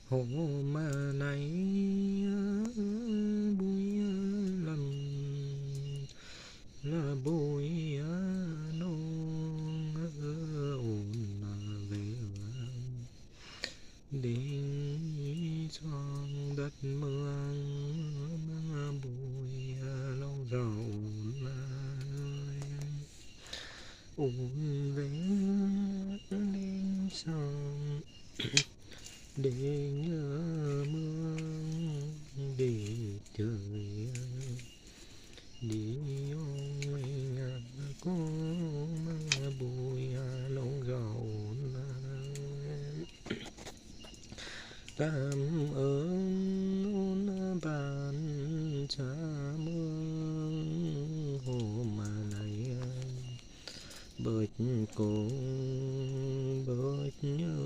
Hồ mà này bụi lầm là bụi non ồn về đi son đất mương bụi lâu rầu ồn về lên son để nhớ mương để trời đi ôi ngà có mà bụi lâu rầu cảm ơn bạn cha mương hồ mà này bớt cùng bớt nhớ